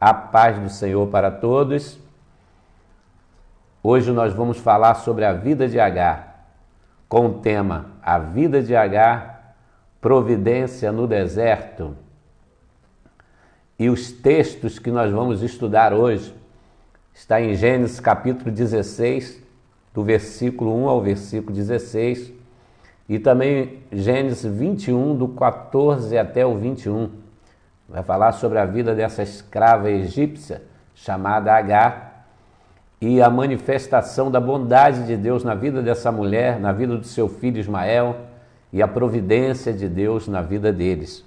A paz do Senhor para todos. Hoje nós vamos falar sobre a vida de Agar, com o tema A Vida de Agar, Providência no Deserto. E os textos que nós vamos estudar hoje está em Gênesis capítulo 16, do versículo 1 ao versículo 16, e também Gênesis 21, do 14 até o 21. Vai falar sobre a vida dessa escrava egípcia chamada Agar e a manifestação da bondade de Deus na vida dessa mulher, na vida do seu filho Ismael e a providência de Deus na vida deles.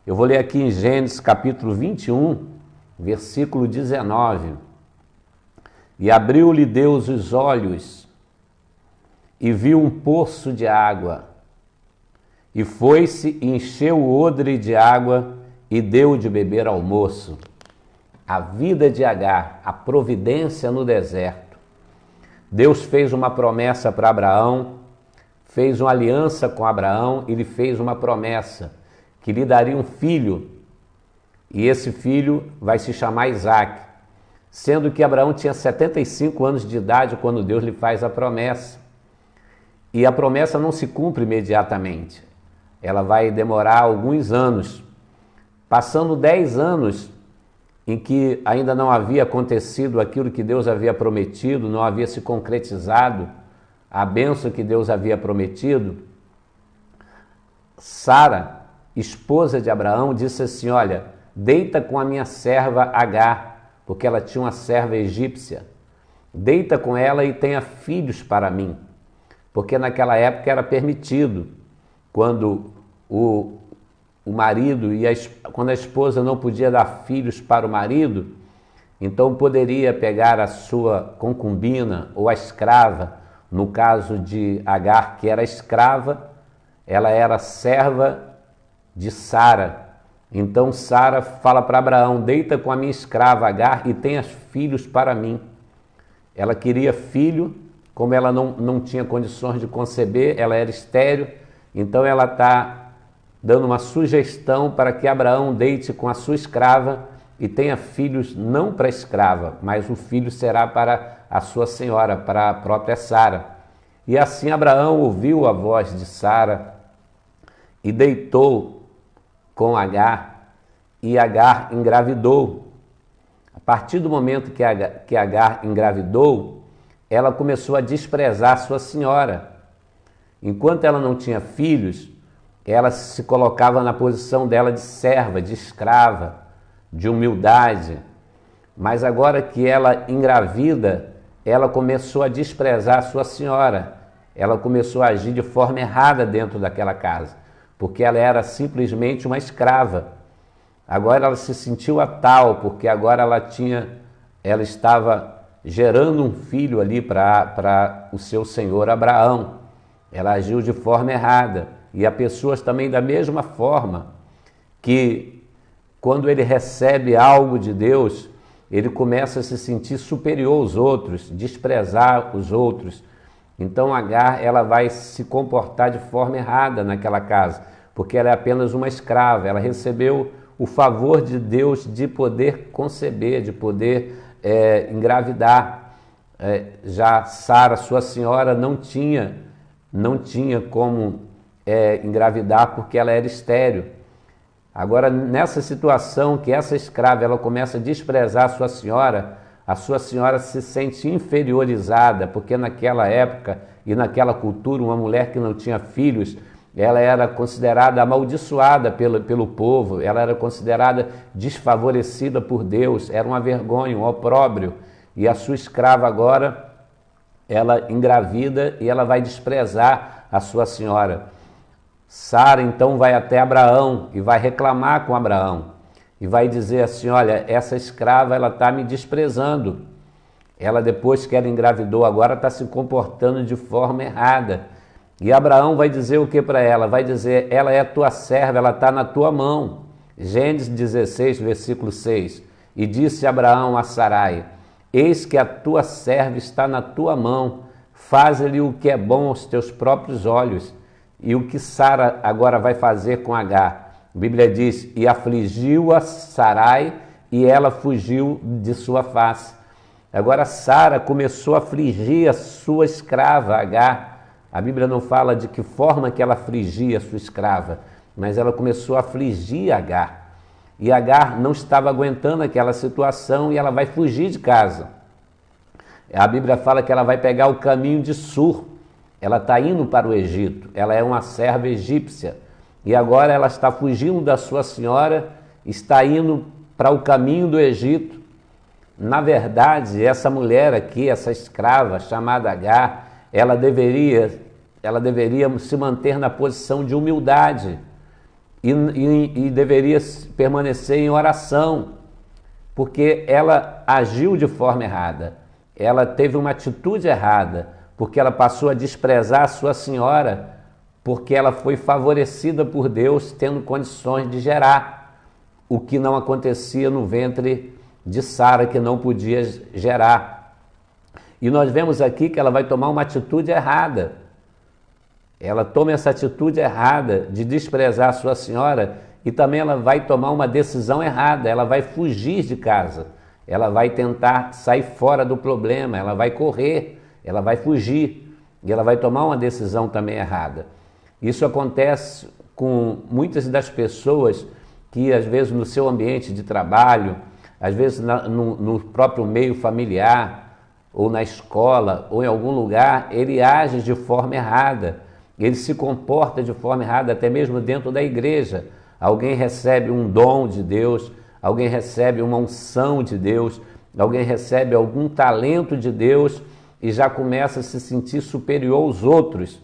Eu vou ler aqui em Gênesis capítulo 21, versículo 19. E abriu-lhe Deus os olhos e viu um poço de água, e foi-se e encheu o odre de água e deu de beber ao moço. A vida de Agar, a providência no deserto. Deus fez uma promessa para Abraão, fez uma aliança com Abraão e lhe fez uma promessa que lhe daria um filho, e esse filho vai se chamar Isaac, sendo que Abraão tinha 75 anos de idade quando Deus lhe faz a promessa. E a promessa não se cumpre imediatamente, ela vai demorar alguns anos. Passando 10 anos em que ainda não havia acontecido aquilo que Deus havia prometido, não havia se concretizado a bênção que Deus havia prometido, Sara, esposa de Abraão, disse assim: olha, deita com a minha serva Agar, porque ela tinha uma serva egípcia, deita com ela e tenha filhos para mim, porque naquela época era permitido, quando o marido quando a esposa não podia dar filhos para o marido, então poderia pegar a sua concubina ou a escrava. No caso de Agar, que era escrava, ela era serva de Sara. Então Sara fala para Abraão: deita com a minha escrava Agar e tenha filhos para mim. Ela queria filho, como ela não tinha condições de conceber, ela era estéril, então ela está dando uma sugestão para que Abraão deite com a sua escrava e tenha filhos não para a escrava, mas o filho será para a sua senhora, para a própria Sara. E assim Abraão ouviu a voz de Sara e deitou com Agar, e Agar engravidou. A partir do momento que Agar engravidou, ela começou a desprezar sua senhora. Enquanto ela não tinha filhos, ela se colocava na posição dela de serva, de escrava, de humildade. Mas agora que ela engravida, ela começou a desprezar a sua senhora. Ela começou a agir de forma errada dentro daquela casa, porque ela era simplesmente uma escrava. Agora ela se sentiu a tal, porque agora ela estava gerando um filho ali para o seu senhor Abraão. Ela agiu de forma errada. E há pessoas também da mesma forma, que quando ele recebe algo de Deus, ele começa a se sentir superior aos outros, desprezar os outros. Então Agar, ela vai se comportar de forma errada naquela casa, porque ela é apenas uma escrava. Ela recebeu o favor de Deus de poder conceber, de poder engravidar. Já Sara, sua senhora, não tinha como engravidar, porque ela era estéril. Agora, nessa situação que essa escrava ela começa a desprezar a sua senhora se sente inferiorizada, porque naquela época e naquela cultura, uma mulher que não tinha filhos, ela era considerada amaldiçoada pelo povo, ela era considerada desfavorecida por Deus, era uma vergonha, um opróbrio. E a sua escrava agora, ela engravida e ela vai desprezar a sua senhora. Sara então vai até Abraão e vai reclamar com Abraão e vai dizer assim: olha, essa escrava ela está me desprezando, ela depois que ela engravidou agora está se comportando de forma errada. E Abraão vai dizer o que para ela? Vai dizer: ela é tua serva, ela está na tua mão. Gênesis 16, versículo 6. E disse Abraão a Sarai: eis que a tua serva está na tua mão, faze-lhe o que é bom aos teus próprios olhos. E o que Sara agora vai fazer com Agar? A Bíblia diz: e afligiu a Sarai e ela fugiu de sua face. Agora Sara começou a afligir a sua escrava, Agar. A Bíblia não fala de que forma que ela afligia a sua escrava, mas ela começou a afligir Agar. E Agar não estava aguentando aquela situação e ela vai fugir de casa. A Bíblia fala que ela vai pegar o caminho de Sur. Ela está indo para o Egito. Ela é uma serva egípcia. E agora ela está fugindo da sua senhora, está indo para o caminho do Egito. Na verdade, essa mulher aqui, essa escrava chamada Agar, ela deveria se manter na posição de humildade e deveria permanecer em oração, porque ela agiu de forma errada. Ela teve uma atitude errada, porque ela passou a desprezar a sua senhora, porque ela foi favorecida por Deus tendo condições de gerar, o que não acontecia no ventre de Sara, que não podia gerar. E nós vemos aqui que ela vai tomar uma atitude errada. Ela toma essa atitude errada de desprezar a sua senhora e também ela vai tomar uma decisão errada, ela vai fugir de casa, ela vai tentar sair fora do problema, ela vai correr, ela vai fugir e ela vai tomar uma decisão também errada. Isso acontece com muitas das pessoas que às vezes no seu ambiente de trabalho, às vezes no próprio meio familiar, ou na escola, ou em algum lugar, ele age de forma errada, ele se comporta de forma errada, até mesmo dentro da igreja. Alguém recebe um dom de Deus, alguém recebe uma unção de Deus, alguém recebe algum talento de Deus e já começa a se sentir superior aos outros,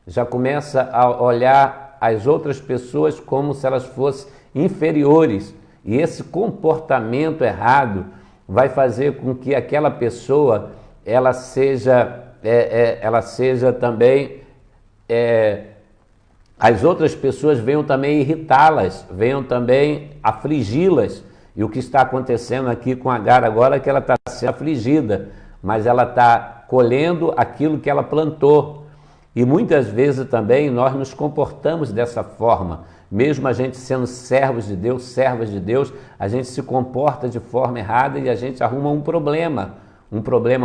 já começa a olhar as outras pessoas como se elas fossem inferiores. E esse comportamento errado vai fazer com que aquela pessoa ela seja também, as outras pessoas venham também irritá-las, venham também afligi-las. E o que está acontecendo aqui com Agar agora é que ela está sendo afligida, mas ela está colhendo aquilo que ela plantou. E muitas vezes também nós nos comportamos dessa forma. Mesmo a gente sendo servos de Deus, servas de Deus, a gente se comporta de forma errada e a gente arruma um problema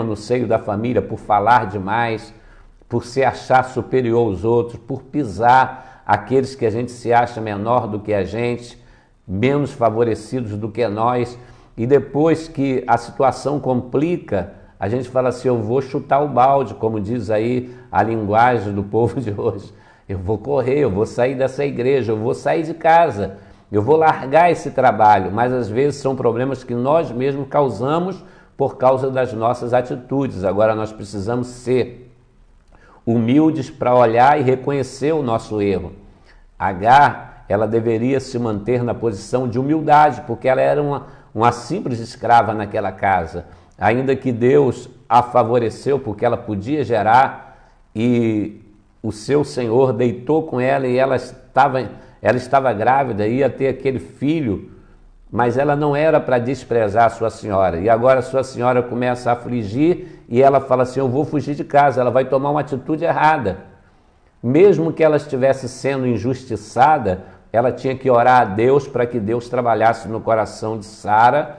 no seio da família por falar demais, por se achar superior aos outros, por pisar aqueles que a gente se acha menor do que a gente, menos favorecidos do que nós, e depois que a situação complica, a gente fala assim, eu vou chutar o balde, como diz aí a linguagem do povo de hoje. Eu vou correr, eu vou sair dessa igreja, eu vou sair de casa, eu vou largar esse trabalho, mas às vezes são problemas que nós mesmos causamos por causa das nossas atitudes. Agora nós precisamos ser humildes para olhar e reconhecer o nosso erro. Agar, ela deveria se manter na posição de humildade, porque ela era uma simples escrava naquela casa, ainda que Deus a favoreceu porque ela podia gerar e o seu Senhor deitou com ela e ela estava grávida, ia ter aquele filho, mas ela não era para desprezar a sua senhora. E agora a sua senhora começa a afligir e ela fala assim, eu vou fugir de casa, ela vai tomar uma atitude errada. Mesmo que ela estivesse sendo injustiçada, ela tinha que orar a Deus para que Deus trabalhasse no coração de Sara,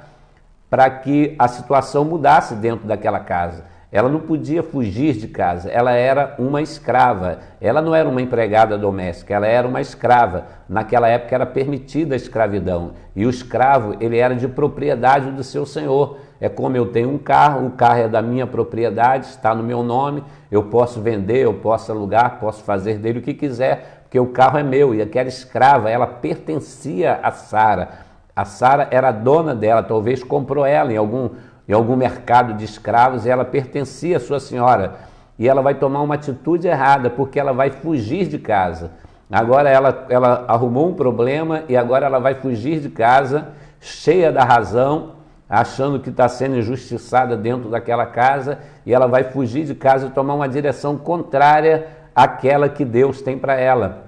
para que a situação mudasse dentro daquela casa. Ela não podia fugir de casa, ela era uma escrava, ela não era uma empregada doméstica, ela era uma escrava. Naquela época era permitida a escravidão, e o escravo ele era de propriedade do seu senhor. É como eu tenho um carro, o carro é da minha propriedade, está no meu nome, eu posso vender, eu posso alugar, posso fazer dele o que quiser, porque o carro é meu. E aquela escrava, ela pertencia a Sara. A Sara era dona dela, talvez comprou ela em algum mercado de escravos e ela pertencia à sua senhora. E ela vai tomar uma atitude errada, porque ela vai fugir de casa. Agora ela arrumou um problema e agora ela vai fugir de casa, cheia da razão, achando que está sendo injustiçada dentro daquela casa, e ela vai fugir de casa e tomar uma direção contrária àquela que Deus tem para ela.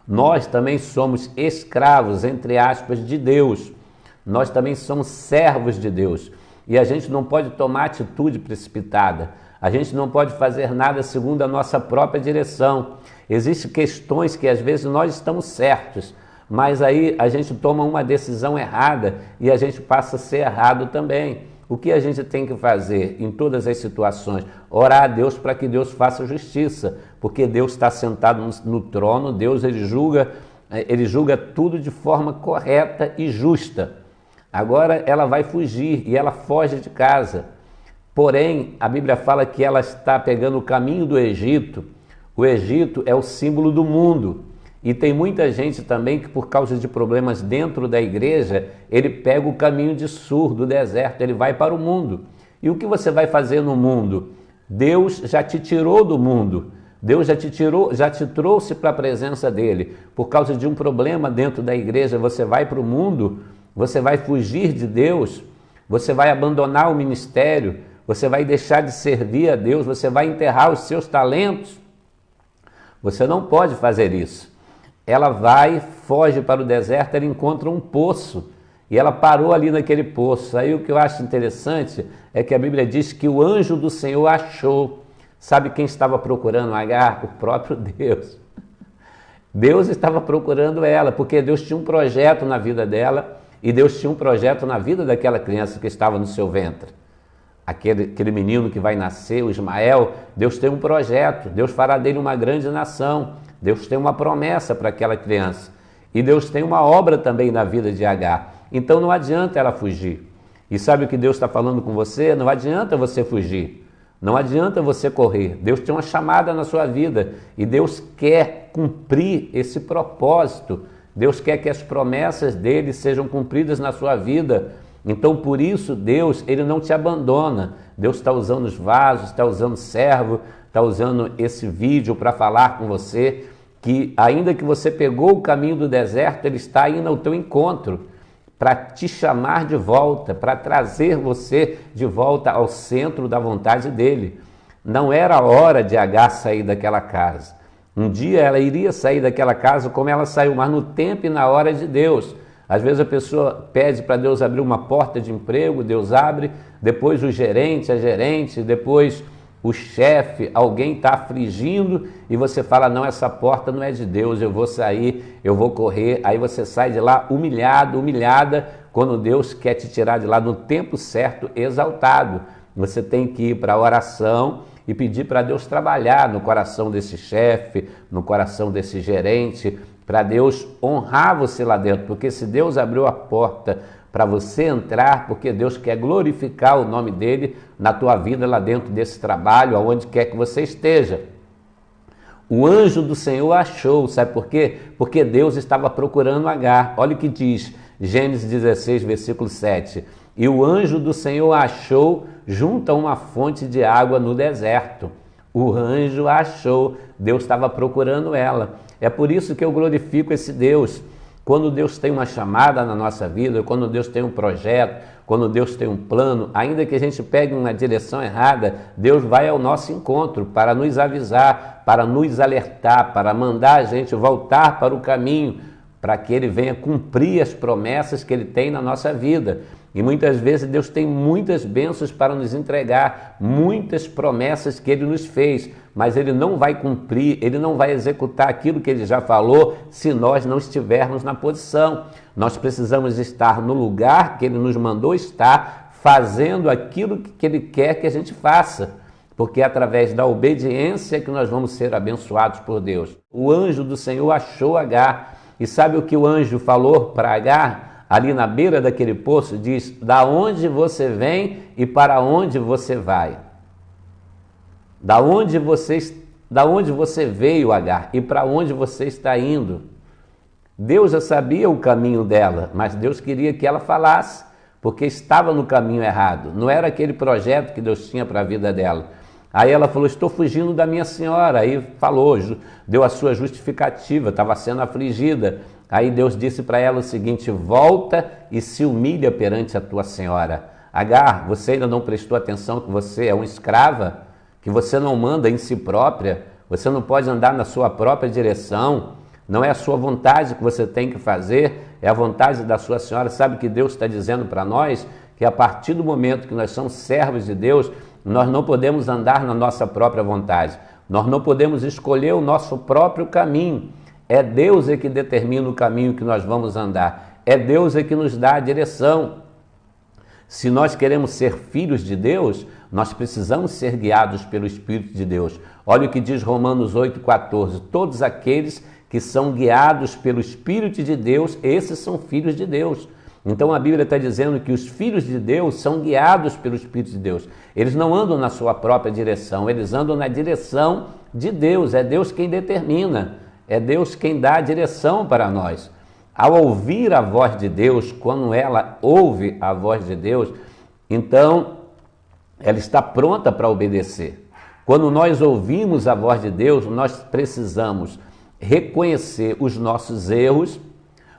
Nós também somos escravos, entre aspas, de Deus. Nós também somos servos de Deus. E a gente não pode tomar atitude precipitada. A gente não pode fazer nada segundo a nossa própria direção. Existem questões que às vezes nós estamos certos, mas aí a gente toma uma decisão errada e a gente passa a ser errado também. O que a gente tem que fazer em todas as situações? Orar a Deus para que Deus faça justiça, porque Deus está sentado no trono, Deus ele julga tudo de forma correta e justa. Agora ela vai fugir e ela foge de casa. Porém, a Bíblia fala que ela está pegando o caminho do Egito. O Egito é o símbolo do mundo. E tem muita gente também que, por causa de problemas dentro da igreja, ele pega o caminho de Sur, do deserto, ele vai para o mundo. E o que você vai fazer no mundo? Deus já te tirou do mundo. Deus já te trouxe para a presença dele. Por causa de um problema dentro da igreja, você vai para o mundo, você vai fugir de Deus, você vai abandonar o ministério, você vai deixar de servir a Deus, você vai enterrar os seus talentos. Você não pode fazer isso. Ela vai, foge para o deserto, ela encontra um poço e ela parou ali naquele poço. Aí o que eu acho interessante é que a Bíblia diz que o anjo do Senhor achou. Sabe quem estava procurando Agar? O próprio Deus. Deus estava procurando ela, porque Deus tinha um projeto na vida dela e Deus tinha um projeto na vida daquela criança que estava no seu ventre. Aquele menino que vai nascer, o Ismael, Deus tem um projeto, Deus fará dele uma grande nação, Deus tem uma promessa para aquela criança. E Deus tem uma obra também na vida de Agar. Então não adianta ela fugir. E sabe o que Deus está falando com você? Não adianta você fugir. Não adianta você correr. Deus tem uma chamada na sua vida e Deus quer cumprir esse propósito. Deus quer que as promessas dele sejam cumpridas na sua vida. Então, por isso, Deus, ele não te abandona. Deus está usando os vasos, está usando servo, está usando esse vídeo para falar com você que, ainda que você pegou o caminho do deserto, ele está indo ao teu encontro para te chamar de volta, para trazer você de volta ao centro da vontade dele. Não era a hora de Agar sair daquela casa. Um dia ela iria sair daquela casa como ela saiu, mas no tempo e na hora de Deus. Às vezes a pessoa pede para Deus abrir uma porta de emprego, Deus abre, depois o gerente, a gerente, depois o chefe, alguém está afligindo e você fala, não, essa porta não é de Deus, eu vou sair, eu vou correr. Aí você sai de lá humilhado, humilhada, quando Deus quer te tirar de lá no tempo certo, exaltado. Você tem que ir para a oração e pedir para Deus trabalhar no coração desse chefe, no coração desse gerente, para Deus honrar você lá dentro, porque se Deus abriu a porta para você entrar, porque Deus quer glorificar o nome dele na tua vida lá dentro desse trabalho, aonde quer que você esteja. O anjo do Senhor achou, sabe por quê? Porque Deus estava procurando Agar. Olha o que diz Gênesis 16, versículo 7. E o anjo do Senhor achou junto a uma fonte de água no deserto. O anjo achou, Deus estava procurando ela. É por isso que eu glorifico esse Deus. Quando Deus tem uma chamada na nossa vida, quando Deus tem um projeto, quando Deus tem um plano, ainda que a gente pegue uma direção errada, Deus vai ao nosso encontro para nos avisar, para nos alertar, para mandar a gente voltar para o caminho, para que Ele venha cumprir as promessas que Ele tem na nossa vida. E muitas vezes Deus tem muitas bênçãos para nos entregar, muitas promessas que Ele nos fez, mas Ele não vai cumprir, Ele não vai executar aquilo que Ele já falou se nós não estivermos na posição. Nós precisamos estar no lugar que Ele nos mandou estar, fazendo aquilo que Ele quer que a gente faça, porque é através da obediência que nós vamos ser abençoados por Deus. O anjo do Senhor achou Agar, e sabe o que o anjo falou para Agar? Ali na beira daquele poço, diz, da onde você vem e para onde você vai. Da onde você veio, Agar, e para onde você está indo. Deus já sabia o caminho dela, mas Deus queria que ela falasse, porque estava no caminho errado. Não era aquele projeto que Deus tinha para a vida dela. Aí ela falou, estou fugindo da minha senhora. Aí falou, deu a sua justificativa, estava sendo afligida. Aí Deus disse para ela o seguinte, volta e se humilha perante a tua senhora. Agar, você ainda não prestou atenção que você é uma escrava, que você não manda em si própria, você não pode andar na sua própria direção, não é a sua vontade que você tem que fazer, é a vontade da sua senhora. Sabe o que Deus está dizendo para nós? Que a partir do momento que nós somos servos de Deus, nós não podemos andar na nossa própria vontade, nós não podemos escolher o nosso próprio caminho. É Deus que determina o caminho que nós vamos andar. É Deus que nos dá a direção. Se nós queremos ser filhos de Deus, nós precisamos ser guiados pelo Espírito de Deus. Olha o que diz Romanos 8,14. Todos aqueles que são guiados pelo Espírito de Deus, esses são filhos de Deus. Então a Bíblia está dizendo que os filhos de Deus são guiados pelo Espírito de Deus. Eles não andam na sua própria direção, eles andam na direção de Deus. É Deus quem determina, é Deus quem dá a direção para nós. Ao ouvir a voz de Deus, quando ela ouve a voz de Deus, então ela está pronta para obedecer. Quando nós ouvimos a voz de Deus, nós precisamos reconhecer os nossos erros,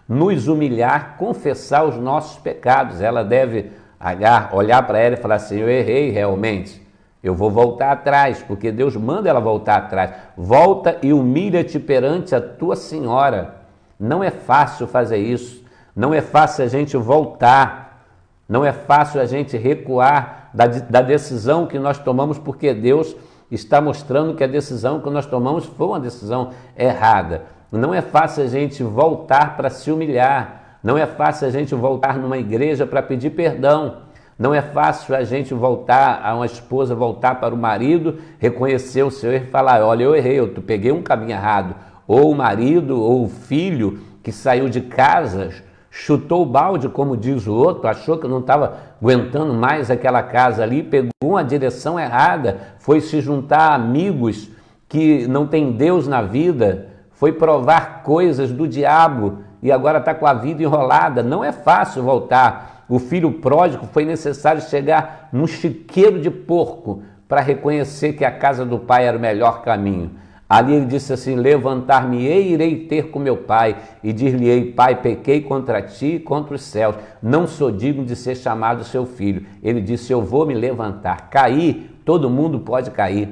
nos humilhar, confessar os nossos pecados. Ela deve, Agar, olhar para ela e falar assim: eu errei realmente, eu vou voltar atrás, porque Deus manda ela voltar atrás. Volta e humilha-te perante a tua senhora. Não é fácil fazer isso, não é fácil a gente voltar, não é fácil a gente recuar da decisão que nós tomamos, porque Deus está mostrando que a decisão que nós tomamos foi uma decisão errada. Não é fácil a gente voltar para se humilhar, não é fácil a gente voltar numa igreja para pedir perdão, não é fácil a gente voltar, a uma esposa voltar para o marido, reconhecer o seu erro e falar: olha, eu errei, eu peguei um caminho errado. Ou o marido ou o filho que saiu de casa, chutou o balde, como diz o outro, achou que não estava aguentando mais aquela casa ali, pegou uma direção errada, foi se juntar a amigos que não tem Deus na vida, foi provar coisas do diabo e agora está com a vida enrolada. Não é fácil voltar. O filho pródigo foi necessário chegar num chiqueiro de porco para reconhecer que a casa do pai era o melhor caminho. Ali ele disse assim: levantar-me-ei e irei ter com meu pai, e dir-lhe-ei: pai, pequei contra ti e contra os céus, não sou digno de ser chamado seu filho. Ele disse: eu vou me levantar. Cair, todo mundo pode cair.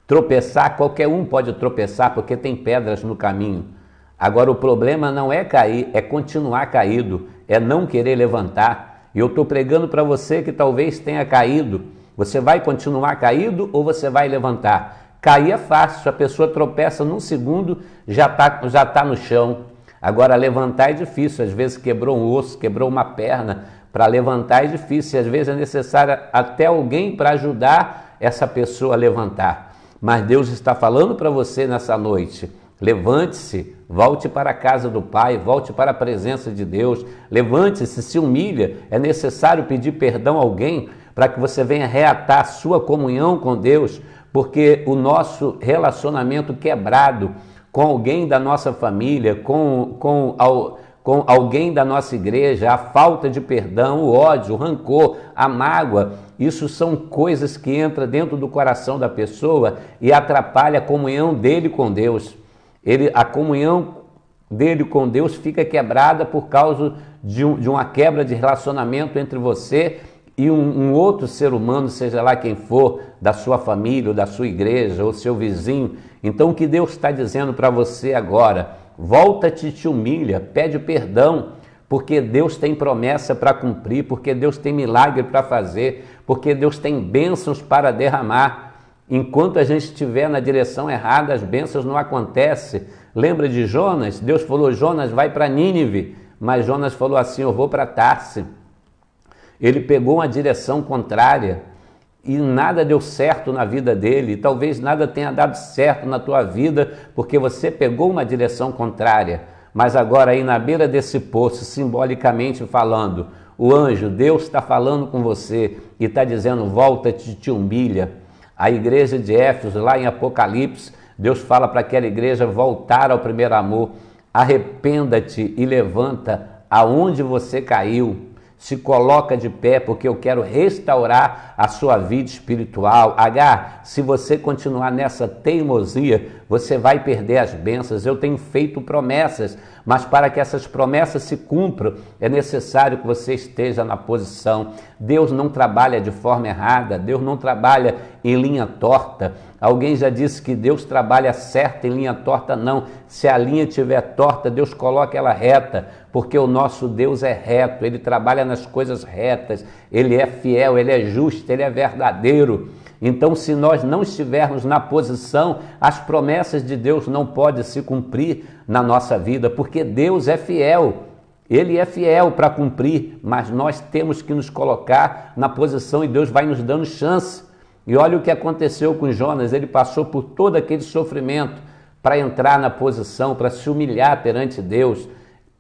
Tropeçar, qualquer um pode tropeçar, porque tem pedras no caminho. Agora o problema não é cair, é continuar caído, é não querer levantar. E eu estou pregando para você que talvez tenha caído. Você vai continuar caído ou você vai levantar? Cair é fácil, a pessoa tropeça num segundo, já tá no chão. Agora levantar é difícil, às vezes quebrou um osso, quebrou uma perna, para levantar é difícil, às vezes é necessário até alguém para ajudar essa pessoa a levantar. Mas Deus está falando para você nessa noite: levante-se, volte para a casa do Pai, volte para a presença de Deus, levante-se, se humilha. É necessário pedir perdão a alguém para que você venha reatar a sua comunhão com Deus, porque o nosso relacionamento quebrado com alguém da nossa família, com alguém da nossa igreja, a falta de perdão, o ódio, o rancor, a mágoa, isso são coisas que entram dentro do coração da pessoa e atrapalha a comunhão dele com Deus. A comunhão dele com Deus fica quebrada por causa de uma quebra de relacionamento entre você e um outro ser humano, seja lá quem for, da sua família, ou da sua igreja, ou seu vizinho. Então o que Deus está dizendo para você agora: volta-te, te humilha, pede perdão, porque Deus tem promessa para cumprir, porque Deus tem milagre para fazer, porque Deus tem bênçãos para derramar. Enquanto a gente estiver na direção errada, as bênçãos não acontecem. Lembra de Jonas? Deus falou: Jonas, vai para Nínive, mas Jonas falou assim: eu vou para Tarse. Ele pegou uma direção contrária e nada deu certo na vida dele. Talvez nada tenha dado certo na tua vida porque você pegou uma direção contrária. Mas agora aí na beira desse poço, simbolicamente falando, o anjo, Deus está falando com você e está dizendo: volta-te, te humilha. A igreja de Éfeso, lá em Apocalipse, Deus fala para aquela igreja voltar ao primeiro amor. Arrependa-te e levanta aonde você caiu. Se coloca de pé, porque eu quero restaurar a sua vida espiritual. Agar, se você continuar nessa teimosia, você vai perder as bênçãos. Eu tenho feito promessas, mas para que essas promessas se cumpram, é necessário que você esteja na posição. Deus não trabalha de forma errada, Deus não trabalha em linha torta. Alguém já disse que Deus trabalha certo em linha torta. Não, se a linha estiver torta, Deus coloca ela reta, porque o nosso Deus é reto, Ele trabalha nas coisas retas, Ele é fiel, Ele é justo, Ele é verdadeiro. Então, se nós não estivermos na posição, as promessas de Deus não podem se cumprir na nossa vida, porque Deus é fiel. Ele é fiel para cumprir, mas nós temos que nos colocar na posição e Deus vai nos dando chance. E olha o que aconteceu com Jonas, ele passou por todo aquele sofrimento para entrar na posição, para se humilhar perante Deus,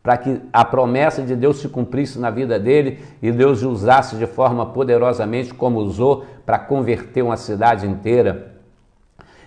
para que a promessa de Deus se cumprisse na vida dele e Deus o usasse de forma poderosamente como usou para converter uma cidade inteira.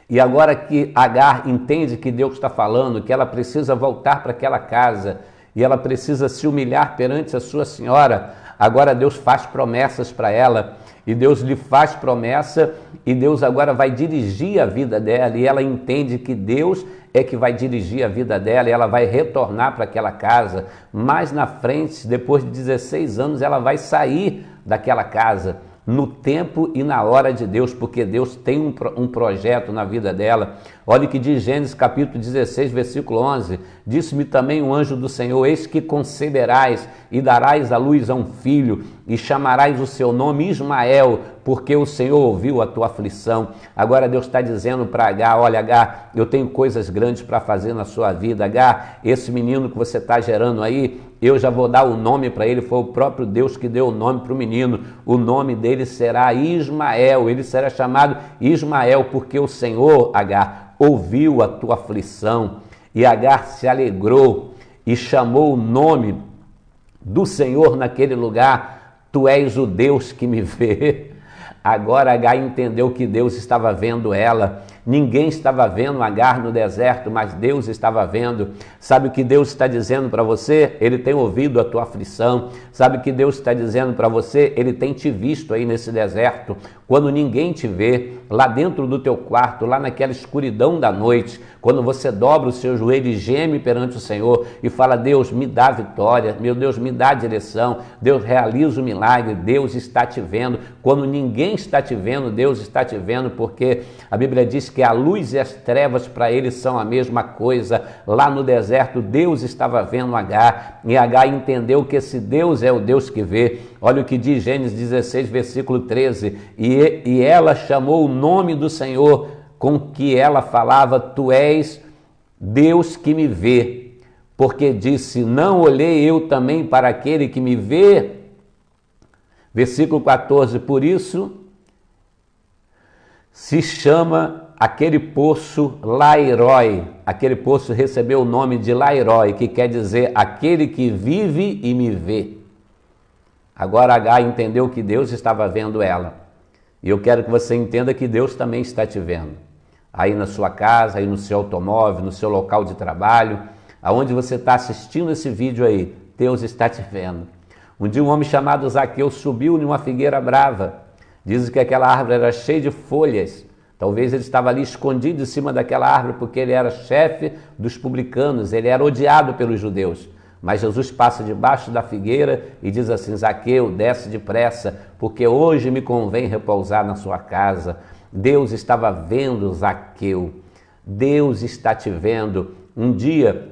E agora que Agar entende que Deus está falando, que ela precisa voltar para aquela casa e ela precisa se humilhar perante a sua senhora, agora Deus faz promessas para ela. E Deus lhe faz promessa e Deus agora vai dirigir a vida dela e ela entende que Deus é que vai dirigir a vida dela e ela vai retornar para aquela casa. Mais na frente, depois de 16 anos, ela vai sair daquela casa no tempo e na hora de Deus, porque Deus tem um projeto na vida dela. Olha o que diz Gênesis capítulo 16, versículo 11. Disse-me também o anjo do Senhor, eis que conceberás e darás à luz a um filho e chamarás o seu nome Ismael, porque o Senhor ouviu a tua aflição. Agora Deus está dizendo para Agar, olha Agar, eu tenho coisas grandes para fazer na sua vida. Agar, esse menino que você está gerando aí, eu já vou dar o nome para ele, foi o próprio Deus que deu o nome para o menino. O nome dele será Ismael, ele será chamado Ismael, porque o Senhor, Agar, ouviu a tua aflição. E Agar se alegrou e chamou o nome do Senhor naquele lugar, tu és o Deus que me vê. Agora Agar entendeu que Deus estava vendo ela. Ninguém estava vendo Agar no deserto, mas Deus estava vendo. Sabe o que Deus está dizendo para você? Ele tem ouvido a tua aflição. Sabe o que Deus está dizendo para você? Ele tem te visto aí nesse deserto. Quando ninguém te vê, lá dentro do teu quarto, lá naquela escuridão da noite, quando você dobra o seu joelho e geme perante o Senhor e fala, Deus, me dá vitória, meu Deus, me dá direção, Deus, realiza o milagre, Deus está te vendo. Quando ninguém está te vendo, Deus está te vendo, porque a Bíblia diz que a luz e as trevas para ele são a mesma coisa. Lá no deserto, Deus estava vendo Agar, e Agar entendeu que esse Deus é o Deus que vê. Olha o que diz Gênesis 16, versículo 13, e ela chamou o nome do Senhor com que ela falava, tu és Deus que me vê, porque disse, não olhei eu também para aquele que me vê? Versículo 14, por isso se chama aquele poço Lairoi. Aquele poço recebeu o nome de Lairoi, que quer dizer aquele que vive e me vê. Agora Agar entendeu que Deus estava vendo ela. E eu quero que você entenda que Deus também está te vendo. Aí na sua casa, aí no seu automóvel, no seu local de trabalho, aonde você está assistindo esse vídeo aí, Deus está te vendo. Um dia um homem chamado Zaqueu subiu numa figueira brava. Dizem que aquela árvore era cheia de folhas. Talvez ele estava ali escondido em cima daquela árvore porque ele era chefe dos publicanos, ele era odiado pelos judeus. Mas Jesus passa debaixo da figueira e diz assim, Zaqueu, desce depressa, porque hoje me convém repousar na sua casa. Deus estava vendo Zaqueu, Deus está te vendo. Um dia,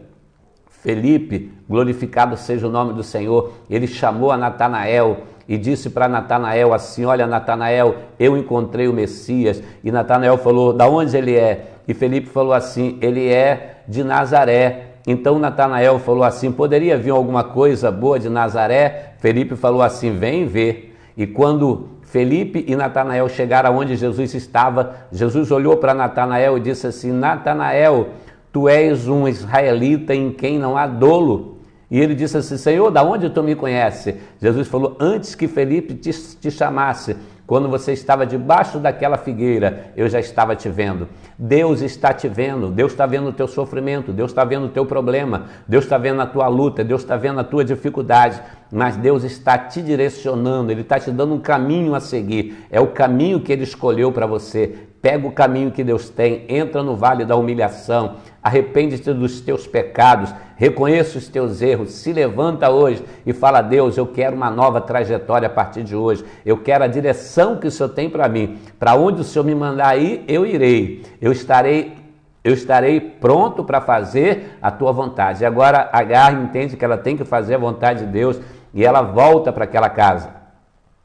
Felipe, glorificado seja o nome do Senhor, ele chamou a Natanael e disse para Natanael assim, olha Natanael, eu encontrei o Messias. E Natanael falou, da onde ele é? E Felipe falou assim, ele é de Nazaré. Então Natanael falou assim, poderia vir alguma coisa boa de Nazaré? Felipe falou assim, vem ver. E quando Felipe e Natanael chegaram onde Jesus estava, Jesus olhou para Natanael e disse assim, Natanael, tu és um israelita em quem não há dolo. E ele disse assim, Senhor, da onde tu me conhece? Jesus falou, antes que Felipe te chamasse, quando você estava debaixo daquela figueira, eu já estava te vendo. Deus está te vendo, Deus está vendo o teu sofrimento, Deus está vendo o teu problema, Deus está vendo a tua luta, Deus está vendo a tua dificuldade, mas Deus está te direcionando, Ele está te dando um caminho a seguir, é o caminho que Ele escolheu para você. Pega o caminho que Deus tem, entra no vale da humilhação, arrepende-te dos teus pecados, reconheça os teus erros, se levanta hoje e fala, Deus, eu quero uma nova trajetória a partir de hoje, eu quero a direção que o Senhor tem para mim, para onde o Senhor me mandar ir, eu irei, eu estarei pronto para fazer a tua vontade. E agora Agar entende que ela tem que fazer a vontade de Deus e ela volta para aquela casa.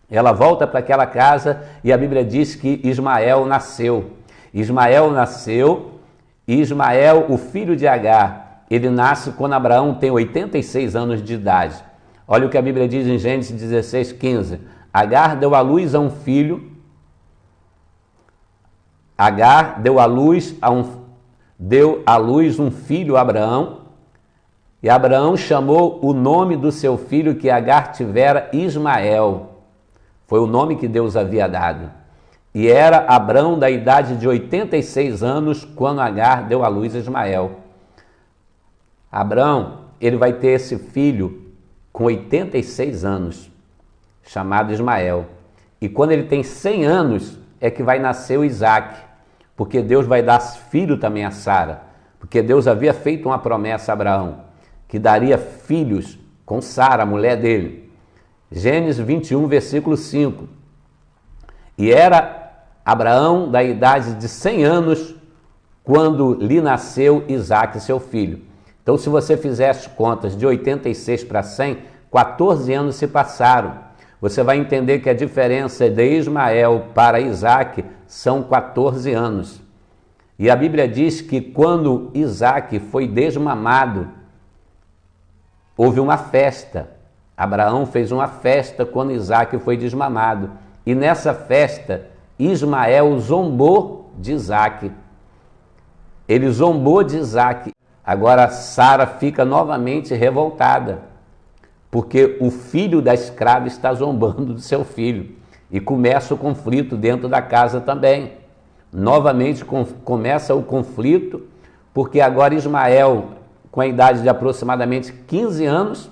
Ela volta para aquela casa e a Bíblia diz que Ismael nasceu. Ismael nasceu, e Ismael, o filho de Agar, ele nasce quando Abraão tem 86 anos de idade. Olha o que a Bíblia diz em Gênesis 16, 15. Agar deu à luz a um filho. Agar deu à luz um filho a Abraão, e Abraão chamou o nome do seu filho que Agar tivera Ismael. Foi o nome que Deus havia dado. E era Abrão da idade de 86 anos quando Agar deu à luz a Ismael. Abrão, ele vai ter esse filho com 86 anos, chamado Ismael. E quando ele tem 100 anos, é que vai nascer o Isaac, porque Deus vai dar filho também a Sara, porque Deus havia feito uma promessa a Abraão, que daria filhos com Sara, a mulher dele. Gênesis 21, versículo 5. E era Abraão da idade de 100 anos quando lhe nasceu Isaac, seu filho. Então, se você fizer as contas de 86 para 100, 14 anos se passaram. Você vai entender que a diferença de Ismael para Isaac são 14 anos. E a Bíblia diz que quando Isaac foi desmamado, houve uma festa. Abraão fez uma festa quando Isaac foi desmamado. E nessa festa, Ismael zombou de Isaac. Ele zombou de Isaac. Agora Sara fica novamente revoltada, porque o filho da escrava está zombando do seu filho. E começa o conflito dentro da casa também. Novamente começa o conflito, porque agora Ismael, com a idade de aproximadamente 15 anos,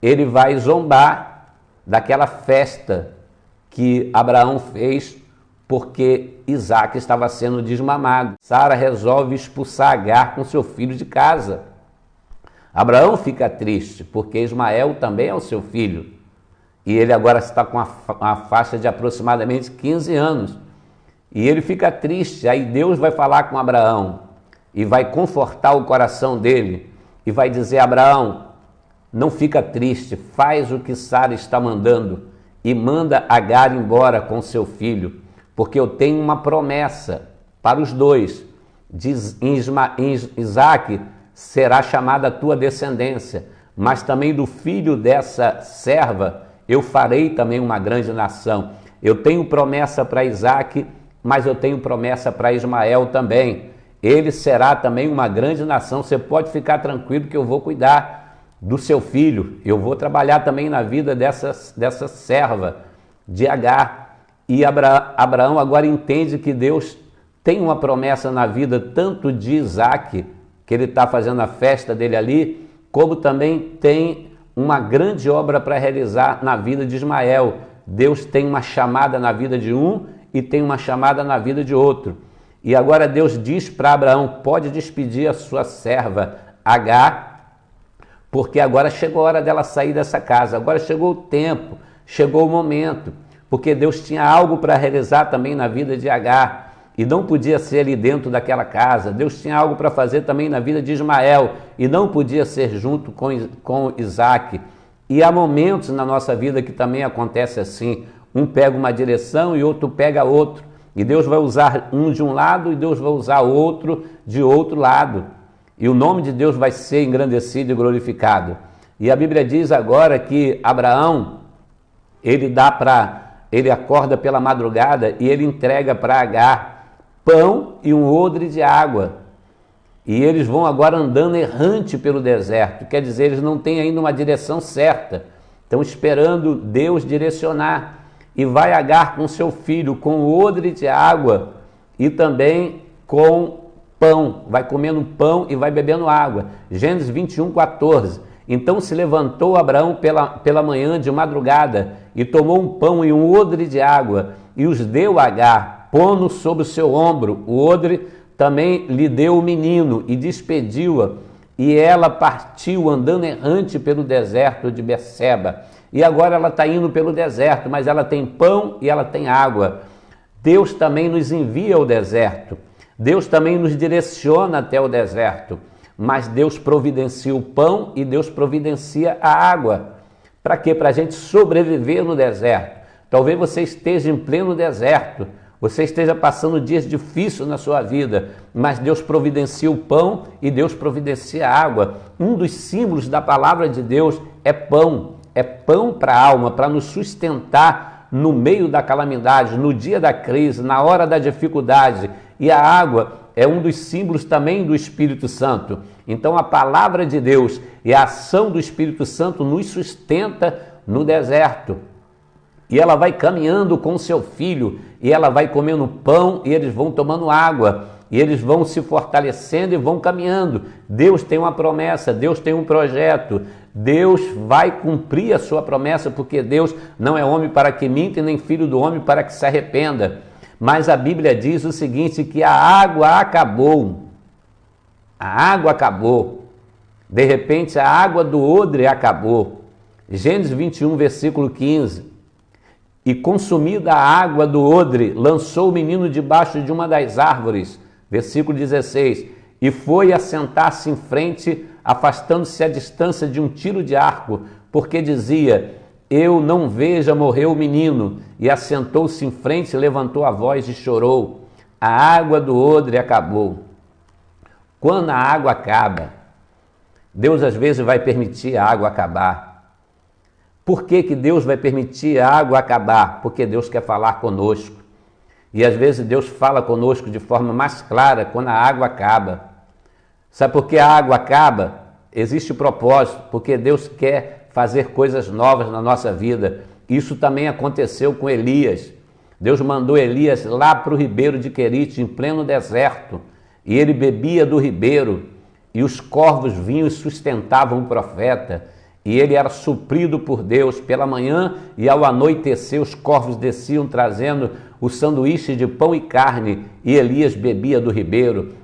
ele vai zombar daquela festa que Abraão fez porque Isaac estava sendo desmamado. Sara resolve expulsar Agar com seu filho de casa. Abraão fica triste porque Ismael também é o seu filho. E ele agora está com uma faixa de aproximadamente 15 anos. E ele fica triste. Aí Deus vai falar com Abraão e vai confortar o coração dele e vai dizer: Abraão, não fica triste, faz o que Sara está mandando e manda Agar embora com seu filho, porque eu tenho uma promessa para os dois. Isaac será chamada a tua descendência, mas também do filho dessa serva eu farei também uma grande nação. Eu tenho promessa para Isaac, mas eu tenho promessa para Ismael também. Ele será também uma grande nação. Você pode ficar tranquilo que eu vou cuidar do seu filho. Eu vou trabalhar também na vida dessa serva de Agar. E Abraão agora entende que Deus tem uma promessa na vida tanto de Isaac, que ele está fazendo a festa dele ali, como também tem uma grande obra para realizar na vida de Ismael. Deus tem uma chamada na vida de um e tem uma chamada na vida de outro. E agora Deus diz para Abraão: pode despedir a sua serva Agar, porque agora chegou a hora dela sair dessa casa, agora chegou o tempo, chegou o momento, porque Deus tinha algo para realizar também na vida de Agar, e não podia ser ali dentro daquela casa. Deus tinha algo para fazer também na vida de Ismael, e não podia ser junto com Isaac. E há momentos na nossa vida que também acontece assim, um pega uma direção e outro pega outro, e Deus vai usar um de um lado e Deus vai usar outro de outro lado, e o nome de Deus vai ser engrandecido e glorificado. E a Bíblia diz agora que Abraão, ele acorda pela madrugada e ele entrega para Agar pão e um odre de água. E eles vão agora andando errante pelo deserto, quer dizer, eles não têm ainda uma direção certa, estão esperando Deus direcionar. E vai Agar com seu filho, com o odre de água e também com pão, vai comendo pão e vai bebendo água. Gênesis 21, 14. Então se levantou Abraão pela manhã de madrugada e tomou um pão e um odre de água e os deu a Agar, pondo sobre o seu ombro. O odre também lhe deu o menino e despediu-a, e ela partiu andando errante pelo deserto de Berseba. E agora ela está indo pelo deserto, mas ela tem pão e ela tem água. Deus também nos envia ao deserto, Deus também nos direciona até o deserto, mas Deus providencia o pão e Deus providencia a água Para quê? Para a gente sobreviver no deserto. Talvez você esteja em pleno deserto, você esteja passando dias difíceis na sua vida, mas Deus providencia o pão e Deus providencia a água. Um dos símbolos da palavra de Deus é pão para a alma, para nos sustentar no meio da calamidade, no dia da crise, na hora da dificuldade. E a água é um dos símbolos também do Espírito Santo. Então a palavra de Deus e a ação do Espírito Santo nos sustenta no deserto. E ela vai caminhando com seu filho, e ela vai comendo pão, e eles vão tomando água, e eles vão se fortalecendo e vão caminhando. Deus tem uma promessa, Deus tem um projeto, Deus vai cumprir a sua promessa, porque Deus não é homem para que minta, nem filho do homem para que se arrependa. Mas a Bíblia diz o seguinte, que a água acabou. A água acabou. De repente a água do odre acabou. Gênesis 21, versículo 15. E consumida a água do odre, lançou o menino debaixo de uma das árvores. Versículo 16. E foi assentar-se em frente, afastando-se à distância de um tiro de arco, porque dizia, eu não veja morrer o menino. E assentou-se em frente, levantou a voz e chorou. A água do odre acabou. Quando a água acaba, Deus às vezes vai permitir a água acabar. Por que que Deus vai permitir a água acabar? Porque Deus quer falar conosco. E às vezes Deus fala conosco de forma mais clara quando a água acaba. Sabe por que a água acaba? Existe o propósito, porque Deus quer fazer coisas novas na nossa vida. Isso também aconteceu com Elias. Deus mandou Elias lá para o ribeiro de Querite, em pleno deserto. E ele bebia do ribeiro, e os corvos vinham e sustentavam o profeta. E ele era suprido por Deus pela manhã, e ao anoitecer os corvos desciam trazendo o sanduíche de pão e carne, e Elias bebia do ribeiro.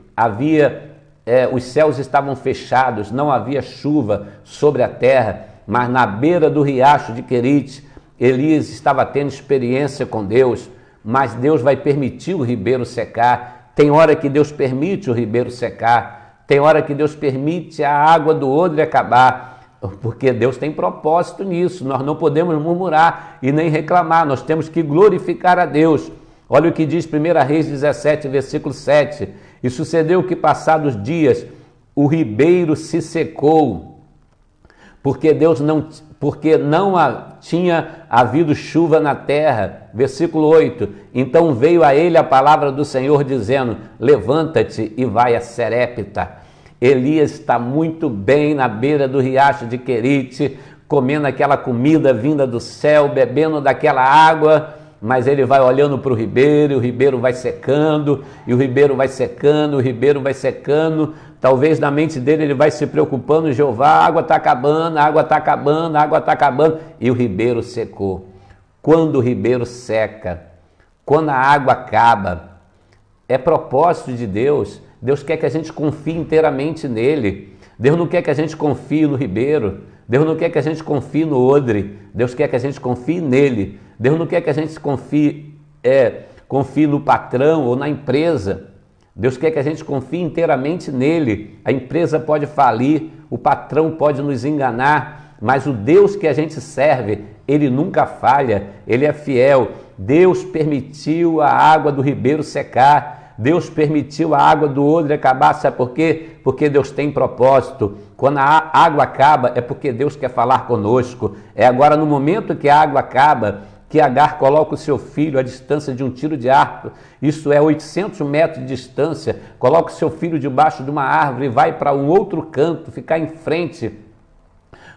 Os céus estavam fechados, não havia chuva sobre a terra, mas na beira do riacho de Querite, Elias estava tendo experiência com Deus, mas Deus vai permitir o ribeiro secar. Tem hora que Deus permite o ribeiro secar, tem hora que Deus permite a água do odre acabar, porque Deus tem propósito nisso. Nós não podemos murmurar e nem reclamar, nós temos que glorificar a Deus. Olha o que diz 1 Reis 17, versículo 7. E sucedeu que passados dias o ribeiro se secou, porque não tinha havido chuva na terra. Versículo 8. Então veio a ele a palavra do Senhor dizendo, levanta-te e vai a Serepta. Elias está muito bem na beira do riacho de Querite, comendo aquela comida vinda do céu, bebendo daquela água, mas ele vai olhando para o ribeiro vai secando, e o ribeiro vai secando, o ribeiro vai secando. Talvez na mente dele ele vai se preocupando, Jeová, a água está acabando, a água está acabando, a água está acabando, e o ribeiro secou. Quando o ribeiro seca, quando a água acaba, é propósito de Deus. Deus quer que a gente confie inteiramente nele. Deus não quer que a gente confie no ribeiro. Deus não quer que a gente confie no odre. Deus quer que a gente confie nele. Deus não quer que a gente confie no patrão ou na empresa. Deus quer que a gente confie inteiramente nele. A empresa pode falir, o patrão pode nos enganar, mas o Deus que a gente serve, ele nunca falha, ele é fiel. Deus permitiu a água do ribeiro secar. Deus permitiu a água do odre acabar, sabe por quê? Porque Deus tem propósito. Quando a água acaba, é porque Deus quer falar conosco. É agora no momento que a água acaba, que Agar coloca o seu filho à distância de um tiro de arco, isso é 800 metros de distância, coloca o seu filho debaixo de uma árvore e vai para um outro canto, ficar em frente,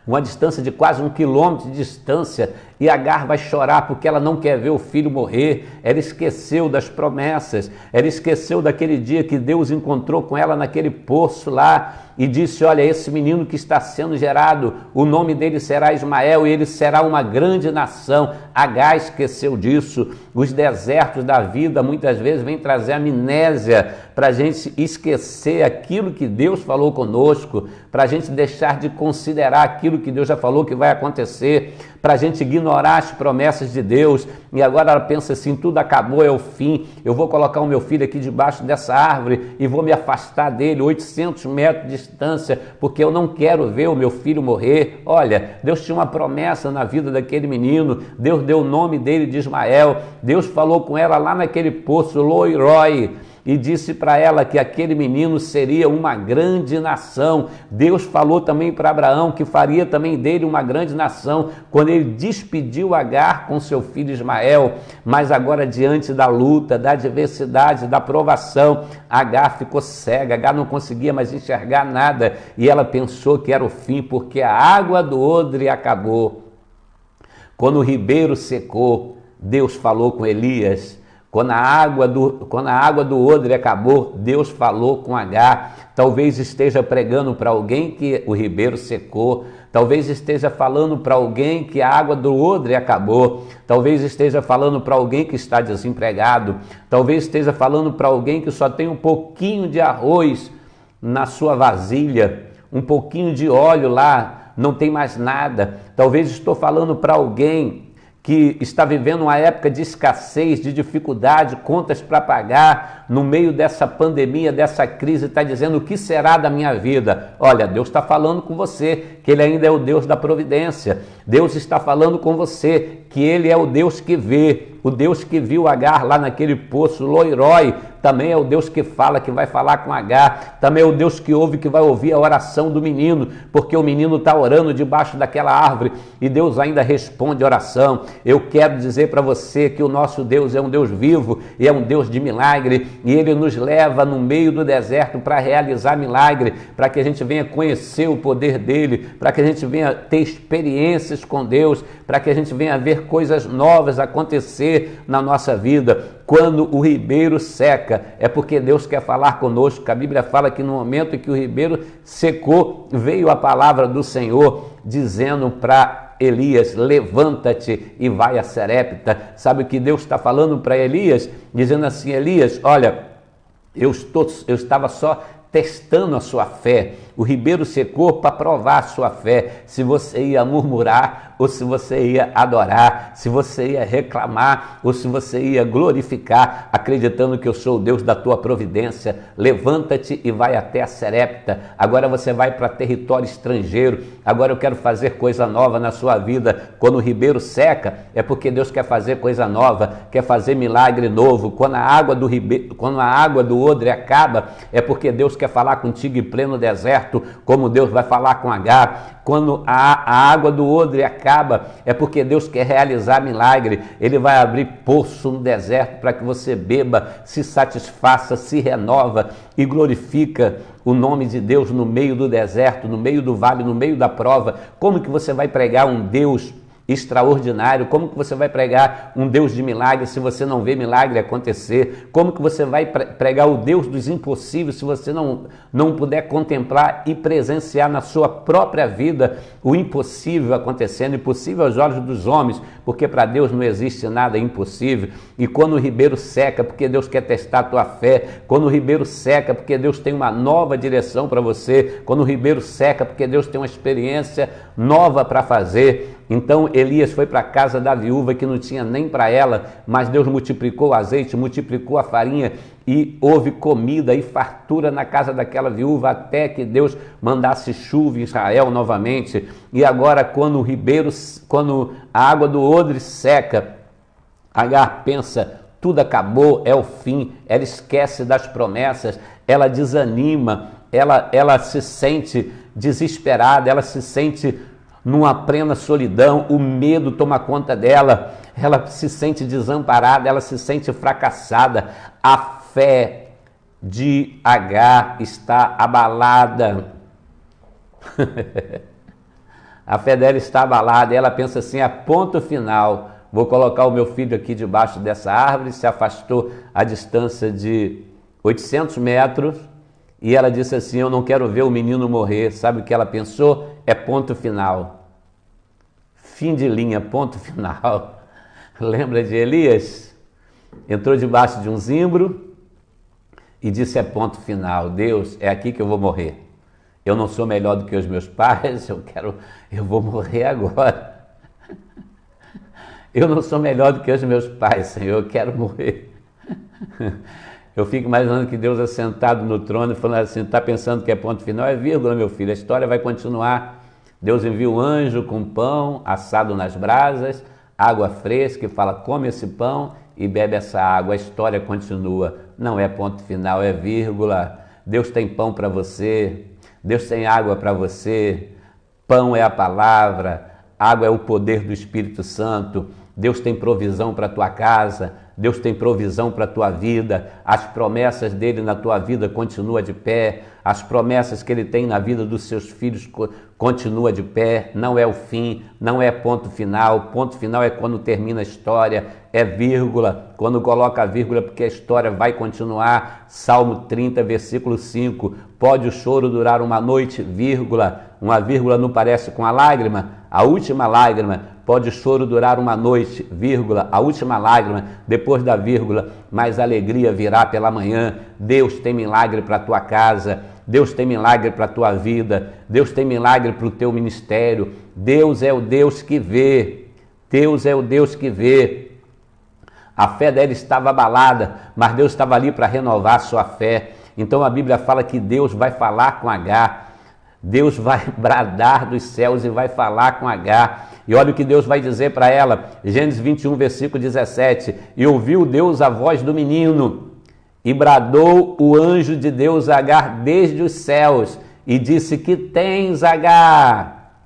uma distância de quase 1 quilômetro de distância, e Agar vai chorar porque ela não quer ver o filho morrer. Ela esqueceu das promessas, ela esqueceu daquele dia que Deus encontrou com ela naquele poço lá e disse, olha, esse menino que está sendo gerado, o nome dele será Ismael e ele será uma grande nação. Agar esqueceu disso. Os desertos da vida muitas vezes vêm trazer amnésia para a gente esquecer aquilo que Deus falou conosco, para a gente deixar de considerar aquilo que Deus já falou que vai acontecer, para a gente ignorar ignorar as promessas de Deus, e agora ela pensa assim, tudo acabou, é o fim, eu vou colocar o meu filho aqui debaixo dessa árvore e vou me afastar dele, 800 metros de distância, porque eu não quero ver o meu filho morrer. Olha, Deus tinha uma promessa na vida daquele menino, Deus deu o nome dele de Ismael, Deus falou com ela lá naquele poço, Loi-Roi, e disse para ela que aquele menino seria uma grande nação. Deus falou também para Abraão que faria também dele uma grande nação, quando ele despediu Agar com seu filho Ismael. Mas agora, diante da luta, da adversidade, da provação, Agar ficou cega, Agar não conseguia mais enxergar nada, e ela pensou que era o fim, porque a água do odre acabou. Quando o ribeiro secou, Deus falou com Elias. Quando a água do odre acabou, Deus falou com Agar. Talvez esteja pregando para alguém que o ribeiro secou. Talvez esteja falando para alguém que a água do odre acabou. Talvez esteja falando para alguém que está desempregado. Talvez esteja falando para alguém que só tem um pouquinho de arroz na sua vasilha, um pouquinho de óleo lá, não tem mais nada. Talvez estou falando para alguém que está vivendo uma época de escassez, de dificuldade, contas para pagar, no meio dessa pandemia, dessa crise, está dizendo: o que será da minha vida? Olha, Deus está falando com você que Ele ainda é o Deus da providência. Deus está falando com você que Ele é o Deus que vê. O Deus que viu Agar lá naquele poço, Loi-Roi, também é o Deus que fala, que vai falar com Agar. Também é o Deus que ouve, que vai ouvir a oração do menino, porque o menino está orando debaixo daquela árvore e Deus ainda responde a oração. Eu quero dizer para você que o nosso Deus é um Deus vivo e é um Deus de milagre, e Ele nos leva no meio do deserto para realizar milagre, para que a gente venha conhecer o poder dEle, para que a gente venha ter experiências com Deus, para que a gente venha ver coisas novas acontecer na nossa vida. Quando o ribeiro seca, é porque Deus quer falar conosco. A Bíblia fala que no momento em que o ribeiro secou, veio a palavra do Senhor dizendo para Elias: levanta-te e vai a Serepta. Sabe o que Deus está falando para Elias? Dizendo assim: Elias, olha, eu estava só testando a sua fé. O ribeiro secou para provar a sua fé, se você ia murmurar ou se você ia adorar, se você ia reclamar ou se você ia glorificar, acreditando que eu sou o Deus da tua providência. Levanta-te e vai até a Serepta. Agora você vai para território estrangeiro. Agora eu quero fazer coisa nova na sua vida. Quando o ribeiro seca, é porque Deus quer fazer coisa nova, quer fazer milagre novo. Quando a água do odre acaba, é porque Deus quer falar contigo em pleno deserto, como Deus vai falar com Agar. Quando a água do odre acaba, é porque Deus quer realizar milagre. Ele vai abrir poço no deserto para que você beba, se satisfaça, se renova e glorifica o nome de Deus no meio do deserto, no meio do vale, no meio da prova. Como que você vai pregar um Deus extraordinário? Como que você vai pregar um Deus de milagre se você não vê milagre acontecer? Como que você vai pregar o Deus dos impossíveis se você não puder contemplar e presenciar na sua própria vida o impossível acontecendo? Impossível aos olhos dos homens, porque para Deus não existe nada impossível. E quando o ribeiro seca, porque Deus quer testar a tua fé. Quando o ribeiro seca, porque Deus tem uma nova direção para você. Quando o ribeiro seca, porque Deus tem uma experiência nova para fazer. Então Elias foi para a casa da viúva que não tinha nem para ela, mas Deus multiplicou o azeite, multiplicou a farinha e houve comida e fartura na casa daquela viúva até que Deus mandasse chuva em Israel novamente. E agora quando a água do odre seca, Agar pensa: tudo acabou, é o fim. Ela esquece das promessas, ela desanima, ela se sente desesperada, ela se sente numa plena solidão, o medo toma conta dela, ela se sente desamparada, ela se sente fracassada. A fé de Agar está abalada. A fé dela está abalada e ela pensa assim: a ponto final, vou colocar o meu filho aqui debaixo dessa árvore. Se afastou a distância de 800 metros e ela disse assim: eu não quero ver o menino morrer. Sabe o que ela pensou? É ponto final. Fim de linha, ponto final. Lembra de Elias? Entrou debaixo de um zimbro e disse: é ponto final. Deus, é aqui que eu vou morrer. Eu não sou melhor do que os meus pais, eu vou morrer agora. Eu não sou melhor do que os meus pais, Senhor, eu quero morrer. Eu fico imaginando que Deus é sentado no trono e falando assim, está pensando que é ponto final? É vírgula, meu filho, a história vai continuar. Deus envia um anjo com pão assado nas brasas, água fresca e fala, come esse pão e bebe essa água. A história continua, não é ponto final, é vírgula. Deus tem pão para você, Deus tem água para você, pão é a palavra, água é o poder do Espírito Santo, Deus tem provisão para a tua casa, Deus tem provisão para a tua vida, as promessas dele na tua vida continuam de pé, as promessas que ele tem na vida dos seus filhos continuam de pé, não é o fim, não é ponto final é quando termina a história, é vírgula, quando coloca a vírgula porque a história vai continuar. Salmo 30, versículo 5, pode o choro durar uma noite, vírgula, uma vírgula não parece com a lágrima, a última lágrima, pode o choro durar uma noite, vírgula, a última lágrima, depois da vírgula, mas a alegria virá pela manhã. Deus tem milagre para a tua casa, Deus tem milagre para a tua vida, Deus tem milagre para o teu ministério. Deus é o Deus que vê, Deus é o Deus que vê. A fé dela estava abalada, mas Deus estava ali para renovar a sua fé. Então a Bíblia fala que Deus vai falar com Agar, Deus vai bradar dos céus e vai falar com Agar. E olha o que Deus vai dizer para ela, Gênesis 21, versículo 17, e ouviu Deus a voz do menino, e bradou o anjo de Deus a Agar desde os céus, e disse, que tens, Agar?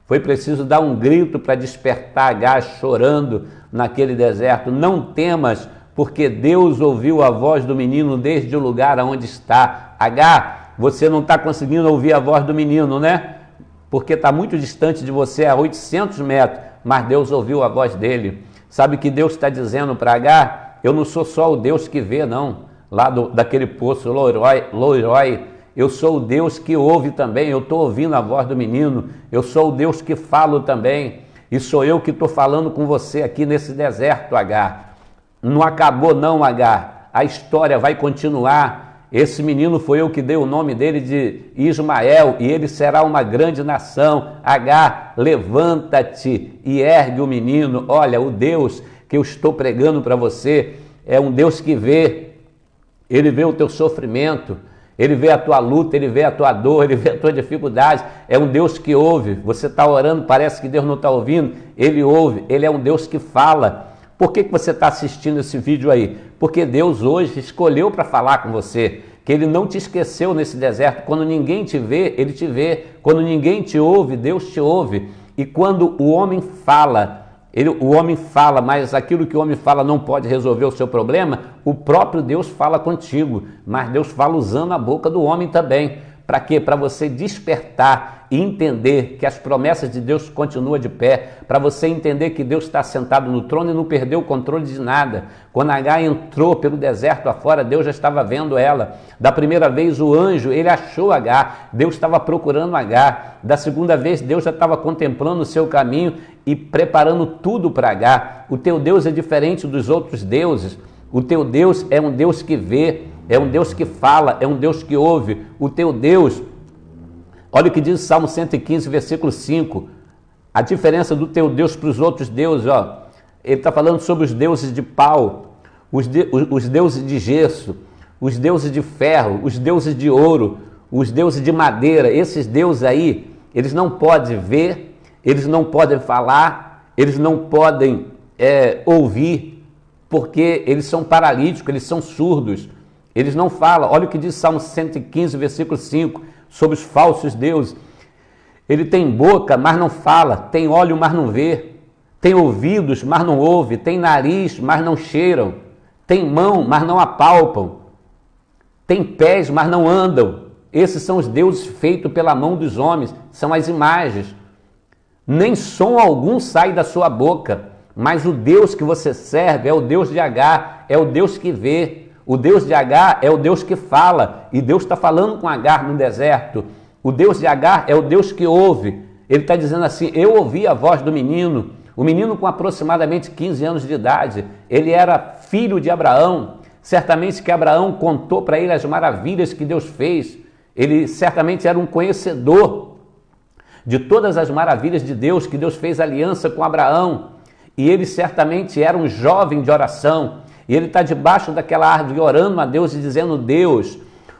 Foi preciso dar um grito para despertar Agar chorando naquele deserto. Não temas, porque Deus ouviu a voz do menino desde o lugar onde está. Agar, você não está conseguindo ouvir a voz do menino, né? Porque está muito distante de você, a 800 metros, mas Deus ouviu a voz dele. Sabe o que Deus está dizendo para Agar? Eu não sou só o Deus que vê, não. Lá daquele poço Loiroi, eu sou o Deus que ouve também, eu estou ouvindo a voz do menino, eu sou o Deus que falo também, e sou eu que estou falando com você aqui nesse deserto, Agar. Não acabou não, Agar, a história vai continuar. Esse menino foi eu que dei o nome dele de Ismael, e ele será uma grande nação. Agar, levanta-te e ergue o menino. Olha, o Deus que eu estou pregando para você é um Deus que vê. Ele vê o teu sofrimento, ele vê a tua luta, ele vê a tua dor, ele vê a tua dificuldade. É um Deus que ouve. Você está orando, parece que Deus não está ouvindo. Ele ouve, ele é um Deus que fala. Por que você está assistindo esse vídeo aí? Porque Deus hoje escolheu para falar com você, que Ele não te esqueceu nesse deserto. Quando ninguém te vê, Ele te vê. Quando ninguém te ouve, Deus te ouve. E quando o homem fala, o homem fala, mas aquilo que o homem fala não pode resolver o seu problema, o próprio Deus fala contigo, mas Deus fala usando a boca do homem também. Para quê? Para você despertar e entender que as promessas de Deus continuam de pé, para você entender que Deus está sentado no trono e não perdeu o controle de nada. Quando Agar entrou pelo deserto afora, Deus já estava vendo ela. Da primeira vez o anjo, ele achou Agar, Deus estava procurando Agar. Da segunda vez Deus já estava contemplando o seu caminho e preparando tudo para Agar. O teu Deus é diferente dos outros deuses. O teu Deus é um Deus que vê, é um Deus que fala, é um Deus que ouve. O teu Deus, olha o que diz o Salmo 115, versículo 5. A diferença do teu Deus para os outros deuses, ó. Ele está falando sobre os deuses de pau, os deuses de gesso, os deuses de ferro, os deuses de ouro, os deuses de madeira. Esses deuses aí, eles não podem ver, eles não podem falar, eles não podem ouvir, porque eles são paralíticos, eles são surdos. Eles não falam. Olha o que diz Salmo 115, versículo 5, sobre os falsos deuses. Ele tem boca, mas não fala, tem olho, mas não vê, tem ouvidos, mas não ouve, tem nariz, mas não cheiram, tem mão, mas não apalpam, tem pés, mas não andam. Esses são os deuses feitos pela mão dos homens, são as imagens. Nem som algum sai da sua boca, mas o Deus que você serve é o Deus de Agar, é o Deus que vê. O Deus de Agar é o Deus que fala, e Deus está falando com Agar no deserto. O Deus de Agar é o Deus que ouve. Ele está dizendo assim, eu ouvi a voz do menino, o menino com aproximadamente 15 anos de idade, ele era filho de Abraão, certamente que Abraão contou para ele as maravilhas que Deus fez, ele certamente era um conhecedor de todas as maravilhas de Deus, que Deus fez aliança com Abraão, e ele certamente era um jovem de oração, e ele está debaixo daquela árvore orando a Deus e dizendo: Deus,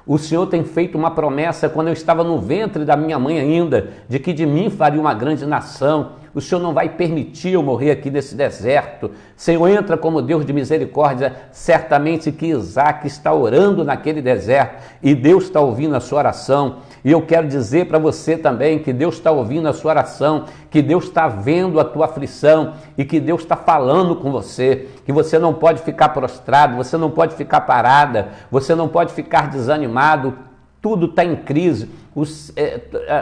o Senhor tem feito uma promessa quando eu estava no ventre da minha mãe ainda, de que de mim faria uma grande nação. O Senhor não vai permitir eu morrer aqui nesse deserto. Senhor, entra como Deus de misericórdia. Certamente que Isaac está orando naquele deserto e Deus está ouvindo a sua oração. E eu quero dizer para você também que Deus está ouvindo a sua oração, que Deus está vendo a tua aflição e que Deus está falando com você, que você não pode ficar prostrado, você não pode ficar parada, você não pode ficar desanimado. Tudo está em crise.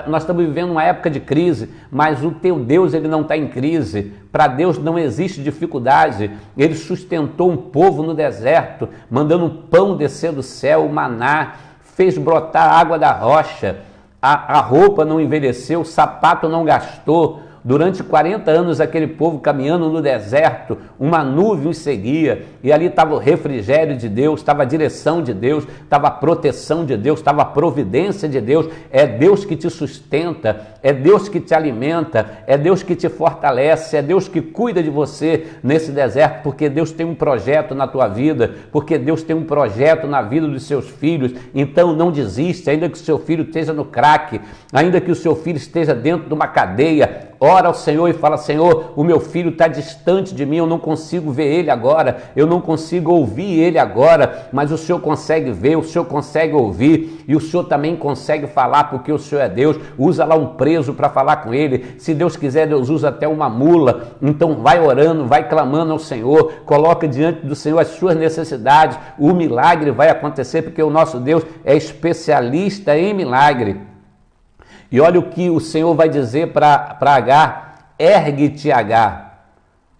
Nós estamos vivendo uma época de crise, mas o teu Deus, ele não está em crise. Para Deus não existe dificuldade. Ele sustentou um povo no deserto, mandando um pão descer do céu, o maná, fez brotar água da rocha, a roupa não envelheceu, o sapato não gastou. Durante 40 anos aquele povo caminhando no deserto, uma nuvem os seguia, e ali estava o refrigério de Deus, estava a direção de Deus, estava a proteção de Deus, estava a providência de Deus. É Deus que te sustenta, é Deus que te alimenta, é Deus que te fortalece, é Deus que cuida de você nesse deserto, porque Deus tem um projeto na tua vida, porque Deus tem um projeto na vida dos seus filhos. Então não desiste, ainda que o seu filho esteja no crack, ainda que o seu filho esteja dentro de uma cadeia, ora ao Senhor e fala: Senhor, o meu filho está distante de mim, eu não consigo ver ele agora, eu não consigo ouvir ele agora, mas o Senhor consegue ver, o Senhor consegue ouvir, e o Senhor também consegue falar, porque o Senhor é Deus. Usa lá um preso para falar com ele, se Deus quiser Deus usa até uma mula. Então vai orando, vai clamando ao Senhor, coloca diante do Senhor as suas necessidades, o milagre vai acontecer, porque o nosso Deus é especialista em milagre. E olha o que o Senhor vai dizer para Agar: ergue-te, Agar.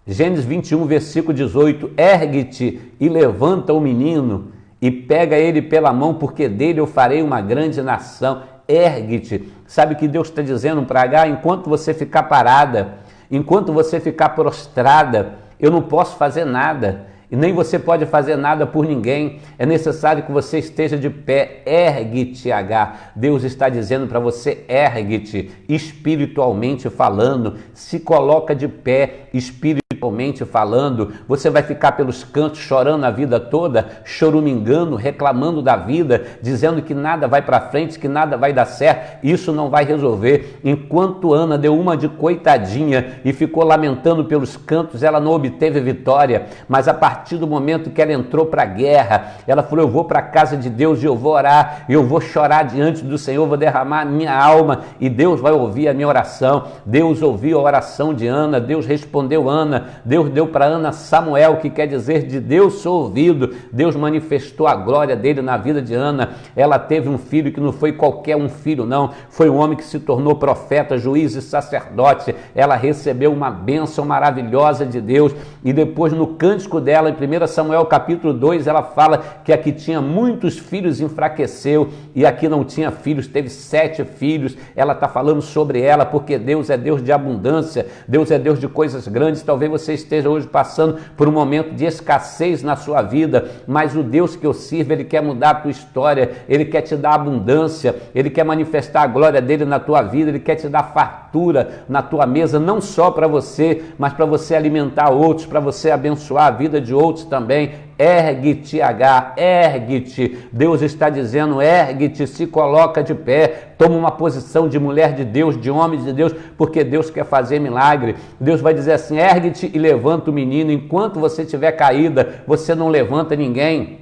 Gênesis 21, versículo 18, ergue-te e levanta o menino e pega ele pela mão, porque dele eu farei uma grande nação. Ergue-te. Sabe o que Deus está dizendo para Agar? Enquanto você ficar parada, enquanto você ficar prostrada, eu não posso fazer nada. E nem você pode fazer nada por ninguém. É necessário que você esteja de pé. Ergue-te, Agar. Deus está dizendo para você: ergue-te, espiritualmente falando. Se coloca de pé, espiritualmente falando. Você vai ficar pelos cantos chorando a vida toda, chorumingando, reclamando da vida, dizendo que nada vai para frente, que nada vai dar certo. Isso não vai resolver. Enquanto Ana deu uma de coitadinha e ficou lamentando pelos cantos, ela não obteve vitória. Mas a partir do momento que ela entrou para a guerra, ela falou: eu vou para a casa de Deus e eu vou orar, eu vou chorar diante do Senhor, vou derramar a minha alma e Deus vai ouvir a minha oração. Deus ouviu a oração de Ana, Deus respondeu Ana, Deus deu para Ana Samuel, que quer dizer de Deus sou ouvido. Deus manifestou a glória dele na vida de Ana. Ela teve um filho que não foi qualquer um filho não, foi um homem que se tornou profeta, juiz e sacerdote. Ela recebeu uma bênção maravilhosa de Deus. E depois no cântico dela, em 1 Samuel capítulo 2, ela fala que a que tinha muitos filhos enfraqueceu e a que não tinha filhos teve 7 filhos. Ela está falando sobre ela, porque Deus é Deus de abundância, Deus é Deus de coisas grandes. Talvez você esteja hoje passando por um momento de escassez na sua vida, mas o Deus que eu sirvo, Ele quer mudar a tua história, Ele quer te dar abundância, Ele quer manifestar a glória dEle na tua vida, Ele quer te dar fartura na tua mesa, não só para você, mas para você alimentar outros, para você abençoar a vida de outros também. Ergue-te, Agar, ergue-te. Deus está dizendo: ergue-te, se coloca de pé, toma uma posição de mulher de Deus, de homem de Deus, porque Deus quer fazer milagre. Deus vai dizer assim: ergue-te e levanta o menino. Enquanto você estiver caída, você não levanta ninguém.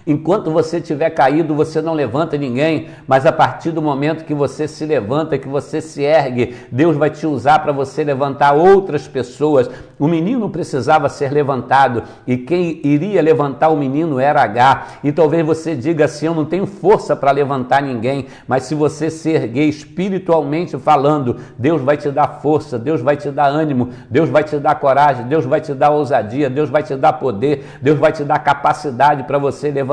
Enquanto você estiver caído, você não levanta ninguém, mas a partir do momento que você se levanta, que você se ergue, Deus vai te usar para você levantar outras pessoas. O menino precisava ser levantado e quem iria levantar o menino era Agar. E talvez você diga assim: eu não tenho força para levantar ninguém, mas se você se erguer espiritualmente falando, Deus vai te dar força, Deus vai te dar ânimo, Deus vai te dar coragem, Deus vai te dar ousadia, Deus vai te dar poder, Deus vai te dar capacidade para você levantar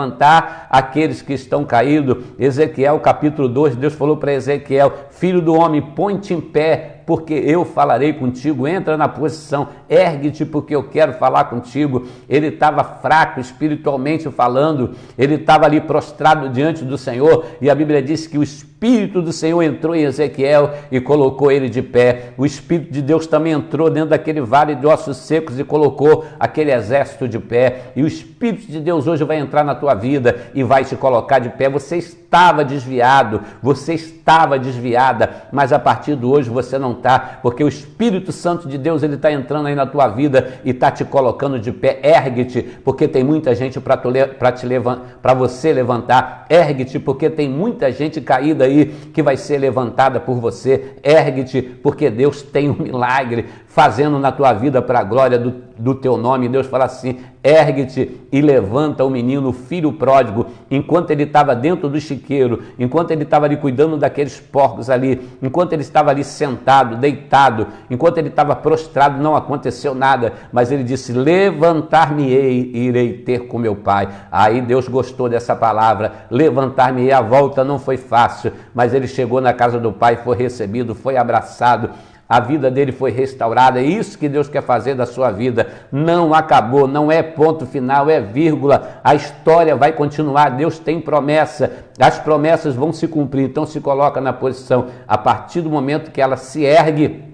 aqueles que estão caídos. Ezequiel capítulo 2, Deus falou para Ezequiel: filho do homem, põe-te em pé, porque eu falarei contigo. Entra na posição, ergue-te, porque eu quero falar contigo. Ele estava fraco espiritualmente falando, ele estava ali prostrado diante do Senhor, e a Bíblia diz que o Espírito Espírito do Senhor entrou em Ezequiel e colocou ele de pé. O Espírito de Deus também entrou dentro daquele vale de ossos secos e colocou aquele exército de pé. E o Espírito de Deus hoje vai entrar na tua vida e vai te colocar de pé. Você estava desviado, você estava desviada, mas a partir de hoje você não está, porque o Espírito Santo de Deus, ele está entrando aí na tua vida e está te colocando de pé. Ergue-te, porque tem muita gente para você levantar. Ergue-te, porque tem muita gente caída aí que vai ser levantada por você. Ergue-te, porque Deus tem um milagre fazendo na tua vida para a glória do teu nome. Deus fala assim: ergue-te e levanta o menino, o filho pródigo. Enquanto ele estava dentro do chiqueiro, enquanto ele estava ali cuidando daqueles porcos ali, enquanto ele estava ali sentado, deitado, enquanto ele estava prostrado, não aconteceu nada, mas ele disse: levantar-me-ei e irei ter com meu pai. Aí Deus gostou dessa palavra, levantar-me-ei. A volta não foi fácil, mas ele chegou na casa do pai, foi recebido, foi abraçado, a vida dele foi restaurada. É isso que Deus quer fazer da sua vida. Não acabou, não é ponto final, é vírgula. A história vai continuar. Deus tem promessa, as promessas vão se cumprir. Então se coloca na posição. A partir do momento que ela se ergue,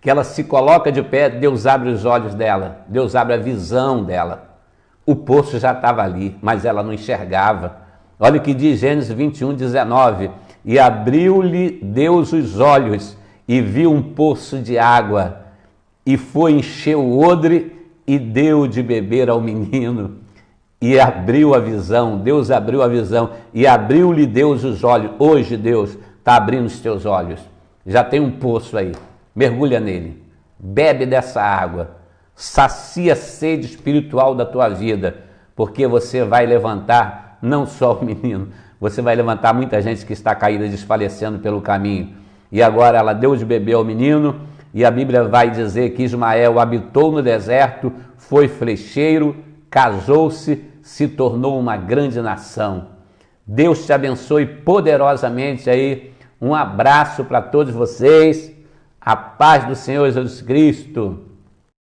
que ela se coloca de pé, Deus abre os olhos dela, Deus abre a visão dela. O poço já estava ali, mas ela não enxergava. Olha o que diz Gênesis 21:19: e abriu-lhe Deus os olhos e viu um poço de água, e foi encher o odre e deu de beber ao menino. E abriu a visão, Deus abriu a visão, e abriu-lhe Deus os olhos. Hoje Deus está abrindo os teus olhos. Já tem um poço aí, mergulha nele, bebe dessa água, sacia a sede espiritual da tua vida, porque você vai levantar não só o menino, você vai levantar muita gente que está caída, desfalecendo pelo caminho. E agora ela deu de beber ao menino, e a Bíblia vai dizer que Ismael habitou no deserto, foi flecheiro, casou-se, se tornou uma grande nação. Deus te abençoe poderosamente aí. Um abraço para todos vocês. A paz do Senhor Jesus Cristo.